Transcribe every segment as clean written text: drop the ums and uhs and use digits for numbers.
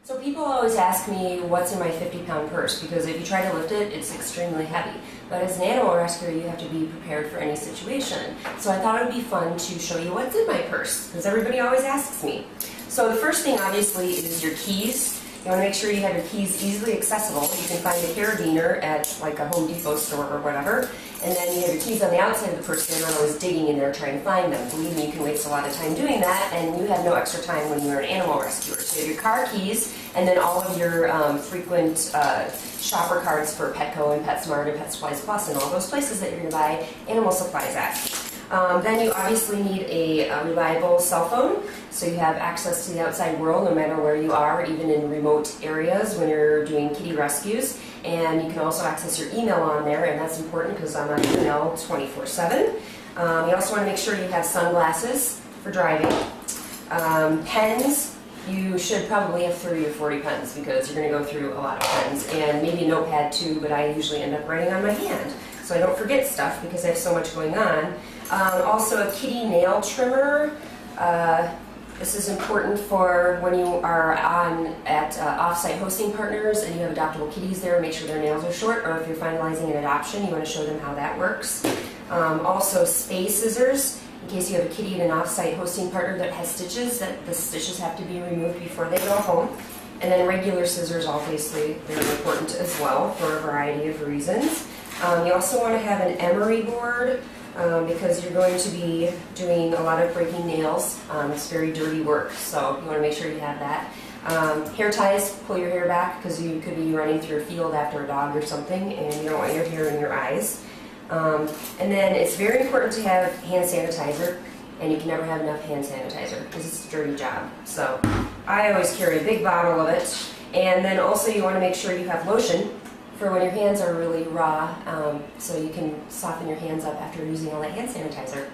So people always ask me what's in my 50-pound purse, because if you try to lift it, it's extremely heavy. But as an animal rescuer, you have to be prepared for any situation. So I thought it would be fun to show you what's in my purse, because everybody always asks me. So the first thing, obviously, is your keys. You want to make sure you have your keys easily accessible. You can find a carabiner at like a Home Depot store or whatever. And then you have your keys on the outside of the purse, so you're not always digging in there trying to find them. Believe me, you can waste a lot of time doing that, and you have no extra time when you're an animal rescuer. So you have your car keys, and then all of your frequent shopper cards for Petco and PetSmart and Pet Supplies Plus and all those places that you're going to buy animal supplies at. Then you obviously need a reliable cell phone, so you have access to the outside world no matter where you are, even in remote areas when you're doing kitty rescues. And you can also access your email on there, and that's important because I'm on email 24/7. You also want to make sure you have sunglasses for driving. Pens, you should probably have 30 or 40 pens because you're going to go through a lot of pens, and maybe a notepad too, but I usually end up writing on my hand so I don't forget stuff because I have so much going on. Also a kitty nail trimmer. This is important for when you are at off-site hosting partners and you have adoptable kitties there. Make sure their nails are short, or if you're finalizing an adoption, you want to show them how that works. Also spay scissors, in case you have a kitty at an off-site hosting partner that has stitches, that the stitches have to be removed before they go home. And then regular scissors, obviously, they're important as well for a variety of reasons. You also want to have an emery board, because you're going to be doing a lot of breaking nails. It's very dirty work, so you want to make sure you have that. Hair ties, pull your hair back because you could be running through a field after a dog or something and you don't want your hair in your eyes. And then it's very important to have hand sanitizer, and you can never have enough hand sanitizer because it's a dirty job. So I always carry a big bottle of it. And then also you want to make sure you have lotion for when your hands are really raw, so you can soften your hands up after using all that hand sanitizer.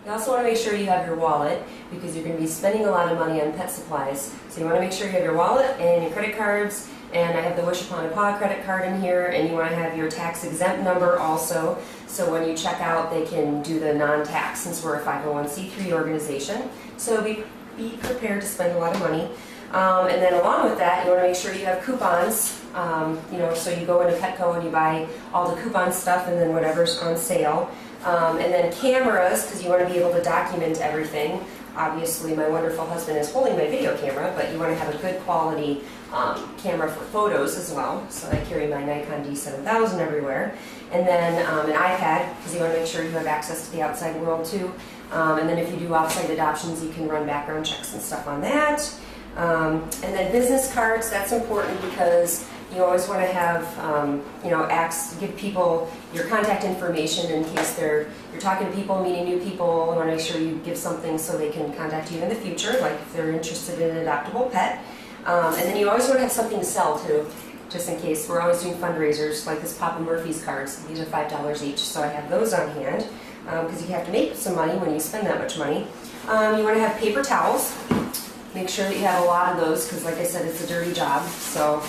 You also want to make sure you have your wallet because you're going to be spending a lot of money on pet supplies. So you want to make sure you have your wallet and your credit cards, and I have the Wish Upon a Paw credit card in here, and you want to have your tax exempt number also, so when you check out they can do the non-tax since we're a 501c3 organization. So be prepared to spend a lot of money. And then along with that, you want to make sure you have coupons. So you go into Petco and you buy all the coupon stuff and then whatever's on sale. And then cameras, because you want to be able to document everything. Obviously, my wonderful husband is holding my video camera, but you want to have a good quality camera for photos as well. So I carry my Nikon D7000 everywhere. And then an iPad, because you want to make sure you have access to the outside world too. And then if you do off-site adoptions, you can run background checks and stuff on that. And then business cards, that's important because you always want to have, give people your contact information in case you're talking to people, meeting new people. You want to make sure you give something so they can contact you in the future, like if they're interested in an adoptable pet. And then you always want to have something to sell too, just in case. We're always doing fundraisers, like this Papa Murphy's cards. These are $5 each, so I have those on hand because you have to make some money when you spend that much money. You want to have paper towels. Make sure that you have a lot of those because, like I said, it's a dirty job. So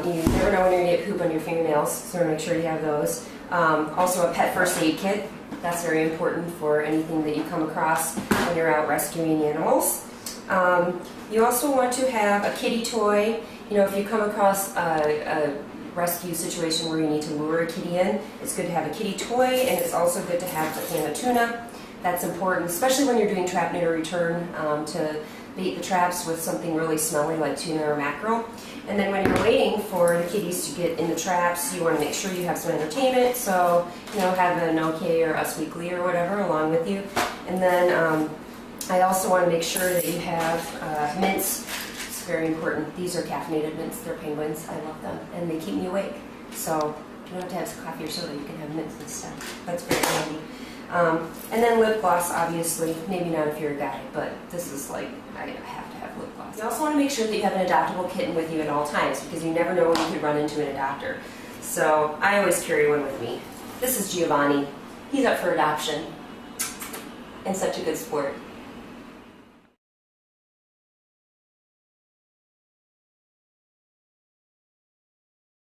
you never know when you're going to get poop on your fingernails, so make sure you have those. Also a pet first aid kit. That's very important for anything that you come across when you're out rescuing animals. You also want to have a kitty toy. If you come across a rescue situation where you need to lure a kitty in, it's good to have a kitty toy, and it's also good to have a can of tuna. That's important, especially when you're doing trap, neuter, return, to bait the traps with something really smelly like tuna or mackerel. And then when you're waiting for the kitties to get in the traps, you want to make sure you have some entertainment, so have an OK or Us Weekly or whatever along with you. And then I also want to make sure that you have mints. It's very important. These are caffeinated mints. They're penguins. I love them, and they keep me awake. So you don't have to have some coffee or soda. You can have mints instead. That's very handy. And then lip gloss, obviously. Maybe not if you're a guy, but this is like, I have to have lip gloss. You also want to make sure that you have an adoptable kitten with you at all times because you never know when you could run into an adopter. So I always carry one with me. This is Giovanni. He's up for adoption and such a good sport.